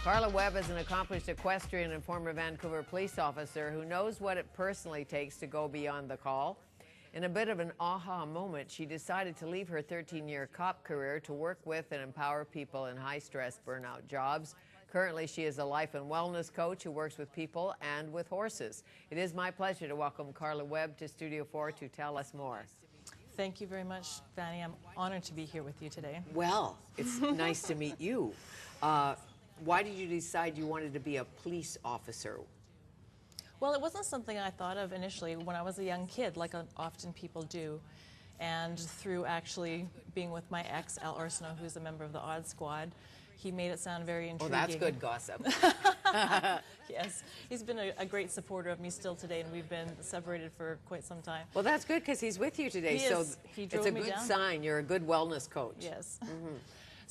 Carla Webb is an accomplished equestrian and former Vancouver police officer who knows what it personally takes to go beyond the call. In a bit of an aha moment, she decided to leave her 13-year cop career to work with and empower people in high-stress burnout jobs. Currently, she is a life and wellness coach who works with people and with horses. It is my pleasure to welcome Carla Webb to Studio 4 to tell us more. Thank you very much, Fanny. I'm honored to be here with you today. Well, it's nice to meet you. Why did you decide you wanted to be a police officer? Well, it wasn't something I thought of initially when I was a young kid, like often people do. And through actually being with my ex, Al Arsenault, who's a member of the Odd Squad, he made it sound very intriguing. Oh, that's good gossip. Yes, he's been a great supporter of me still today, and we've been separated for quite some time. Well, that's good because he's with you today. He is. He drove it's a me good down. sign. You're a good wellness coach. Yes.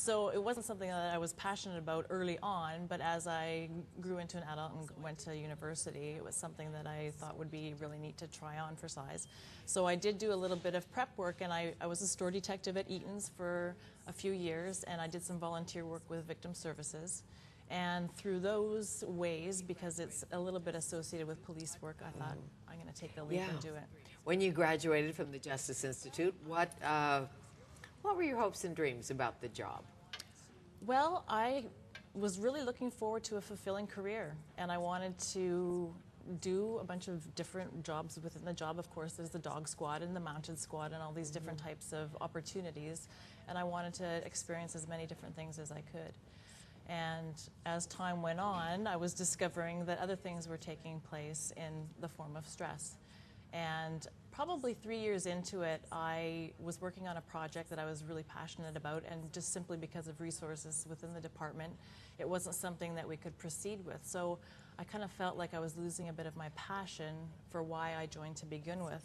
So it wasn't something that I was passionate about early on, but as I grew into an adult and went to university, it was something that I thought would be really neat to try on for size. So I did do a little bit of prep work, and I was a store detective at Eaton's for a few years, and I did some volunteer work with victim services. And through those ways, because it's a little bit associated with police work, I thought I'm going to take the leap and do it. When you graduated from the Justice Institute, what were your hopes and dreams about the job? Well, I was really looking forward to a fulfilling career, and I wanted to do a bunch of different jobs within the job. Of course, there's the dog squad and the mounted squad and all these different types of opportunities, and I wanted to experience as many different things as I could. And as time went on, I was discovering that other things were taking place in the form of stress. And probably 3 years into it, I was working on a project that I was really passionate about, and just simply because of resources within the department, it wasn't something that we could proceed with. So I kind of felt like I was losing a bit of my passion for why I joined to begin with.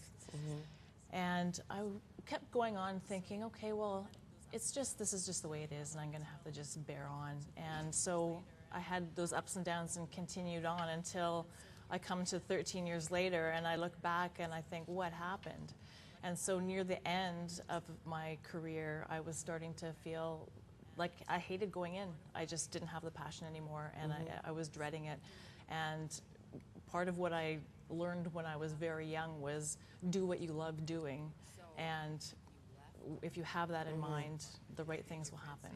And I kept going on thinking, okay, well, this is just the way it is, and I'm going to have to just bear on. And so I had those ups and downs and continued on until I come to 13 years later, and I look back and I think, what happened? And so near the end of my career, I was starting to feel like I hated going in. I just didn't have the passion anymore, and I was dreading it. And part of what I learned when I was very young was do what you love doing, and if you have that in mind, the right things will happen.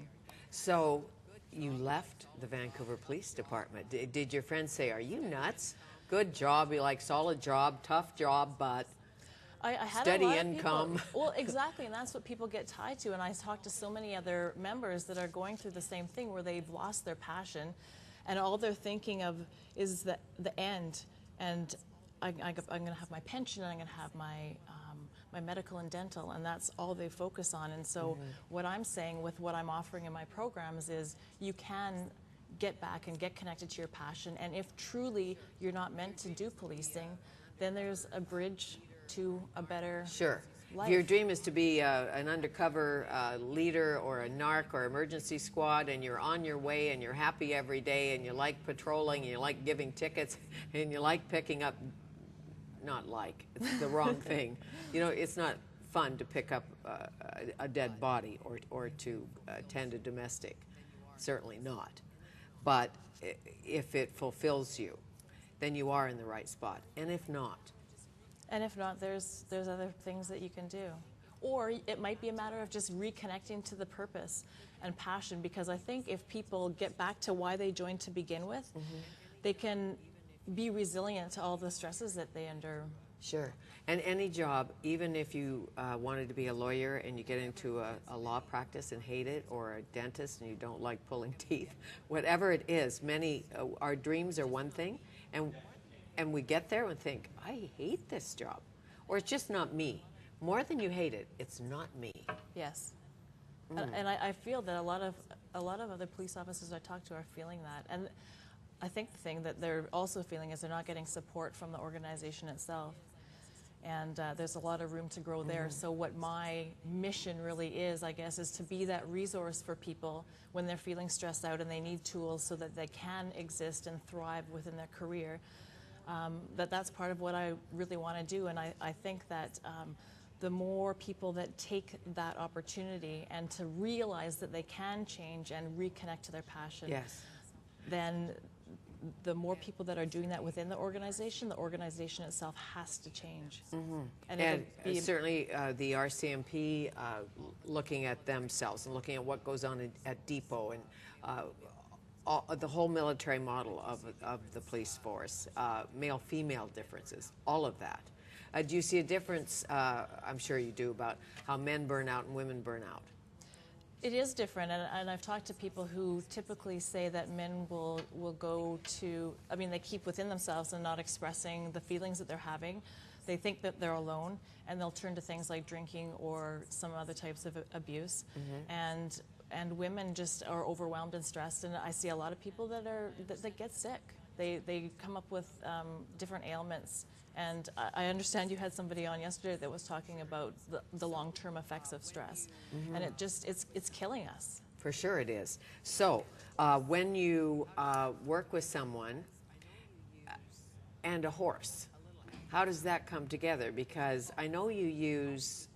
So you left the Vancouver Police Department. Did your friends say, are you nuts? Good job, you like solid job, tough job, but I had steady a lot income. Of people, well, exactly, and that's what people get tied to. And I talk to so many other members that are going through the same thing, where they've lost their passion, and all they're thinking of is the end. And I'm going to have my pension, and I'm going to have my my medical and dental, and that's all they focus on. And so what I'm saying with what I'm offering in my programs is you can get back and get connected to your passion, and if truly you're not meant to do policing, then there's a bridge to a better life. If your dream is to be an undercover leader or a narc or emergency squad, and you're on your way and you're happy every day and you like patrolling and you like giving tickets and you like picking up, it's the wrong thing. You know, it's not fun to pick up a dead body or to tend a domestic. Certainly not. But if it fulfills you, then you are in the right spot. And if not? And if not, there's other things that you can do. Or it might be a matter of just reconnecting to the purpose and passion, because I think if people get back to why they joined to begin with, they can be resilient to all the stresses that they endure. Sure. And any job, even if you wanted to be a lawyer and you get into a law practice and hate it, or a dentist and you don't like pulling teeth, whatever it is, our dreams are one thing, and we get there and think, I hate this job, or it's just not me. More than you hate it, it's not me. Yes. And I feel that a lot of other police officers I talk to are feeling that. And I think the thing that they're also feeling is they're not getting support from the organization itself. And there's a lot of room to grow there. So what my mission really is, I guess, is to be that resource for people when they're feeling stressed out and they need tools so that they can exist and thrive within their career. That's part of what I really want to do. And I think that the more people that take that opportunity and to realize that they can change and reconnect to their passion, then the more people that are doing that within the organization itself has to change. And certainly the RCMP looking at themselves and looking at what goes on at Depot and the whole military model of the police force, male-female differences, all of that. Do you see a difference, I'm sure you do, about how men burn out and women burn out? It is different, and I've talked to people who typically say that men will go to, I mean, they keep within themselves and not expressing the feelings that they're having. They think that they're alone, and they'll turn to things like drinking or some other types of abuse. And women just are overwhelmed and stressed, and I see a lot of people that get sick. They come up with different ailments. And I understand you had somebody on yesterday that was talking about the long-term effects of stress. And it's killing us. For sure it is. So when you work with someone and a horse, how does that come together? Because I know you use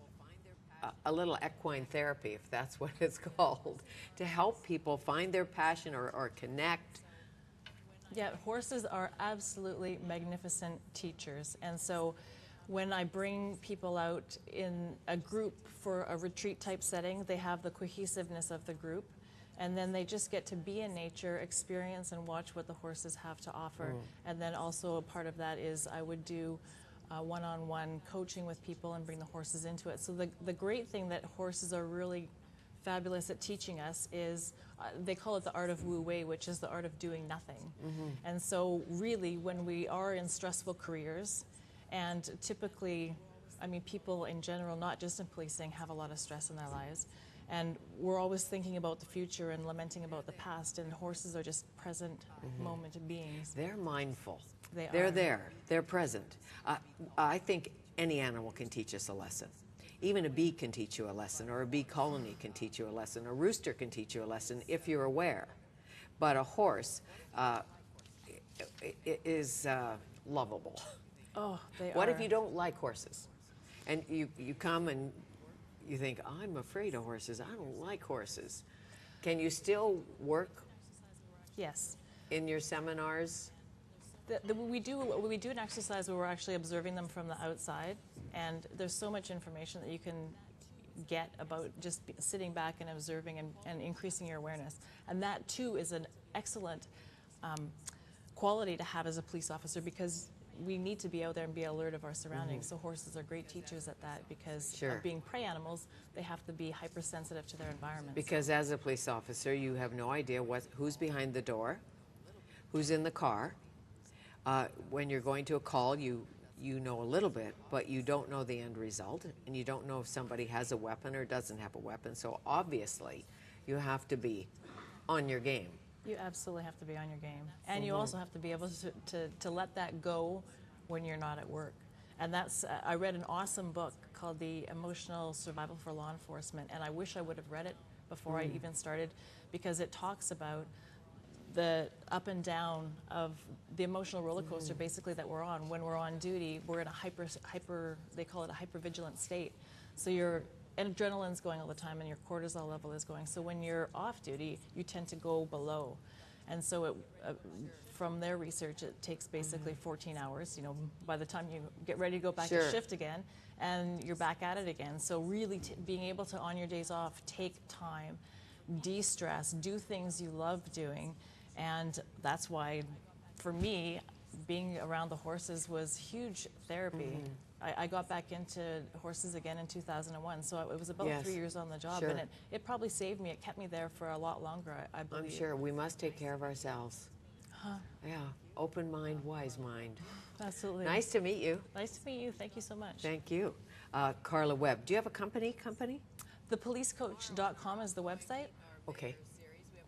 a little equine therapy, if that's what it's called, to help people find their passion or connect. Yeah, horses are absolutely magnificent teachers. And so when I bring people out in a group for a retreat type setting, they have the cohesiveness of the group. And then they just get to be in nature, experience and watch what the horses have to offer. And then also a part of that is I would do one-on-one coaching with people and bring the horses into it. So the great thing that horses are really fabulous at teaching us is they call it the art of Wu Wei, which is the art of doing nothing. And so really when we are in stressful careers, and typically, I mean, people in general, not just in policing, have a lot of stress in their lives. And we're always thinking about the future and lamenting about the past, and horses are just present moment beings. They're mindful. They're there. They're present. I think any animal can teach us a lesson. Even a bee can teach you a lesson, or a bee colony can teach you a lesson. A rooster can teach you a lesson if you're aware. But a horse is lovable. Oh, they are. What if you don't like horses? And you come and you think, I'm afraid of horses. I don't like horses. Can you still work? Yes. In your seminars? We do an exercise where we're actually observing them from the outside, and there's so much information that you can get about just sitting back and observing and increasing your awareness. And that too is an excellent quality to have as a police officer, because we need to be out there and be alert of our surroundings. So horses are great teachers at that, because of being prey animals, they have to be hypersensitive to their environment. Because as a police officer, you have no idea who's behind the door, who's in the car. When you're going to a call, you know a little bit, but you don't know the end result, and you don't know if somebody has a weapon or doesn't have a weapon. So obviously, you have to be on your game. You absolutely have to be on your game. And you also have to be able to let that go when you're not at work. And that's, I read an awesome book called The Emotional Survival for Law Enforcement, and I wish I would have read it before I even started, because it talks about the up and down of the emotional roller coaster basically that we're on. When we're on duty, we're in a they call it a hypervigilant state. So your adrenaline's going all the time and your cortisol level is going. So when you're off duty, you tend to go below. And so from their research, it takes basically 14 hours, you know, by the time you get ready to go back to shift again, and you're back at it again. So really being able to, on your days off, take time, de-stress, do things you love doing. And that's why, for me, being around the horses was huge therapy. I got back into horses again in 2001, so it was about 3 years on the job, and it probably saved me. It kept me there for a lot longer, I believe. I'm sure. We must take care of ourselves. Yeah, open mind, wise mind. Absolutely. Nice to meet you. Nice to meet you. Thank you so much. Thank you. Carla Webb, do you have a company? ThePoliceCoach.com is the website. Okay,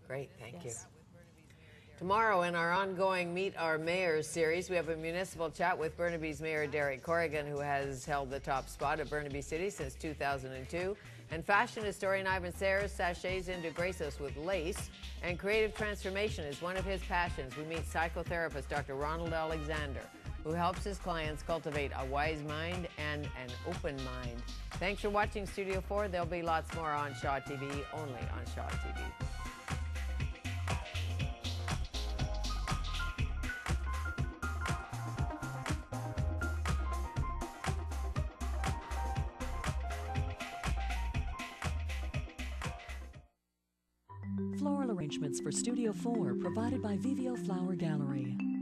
great, thank you. Tomorrow in our ongoing Meet Our Mayors series, we have a municipal chat with Burnaby's Mayor Derek Corrigan, who has held the top spot at Burnaby City since 2002. And fashion historian Ivan Sayers sachets into Graceos with lace, and creative transformation is one of his passions. We meet psychotherapist Dr. Ronald Alexander, who helps his clients cultivate a wise mind and an open mind. Thanks for watching Studio 4. There'll be lots more on Shaw TV, only on Shaw TV. arrangements for Studio 4 provided by Vivio Flower Gallery.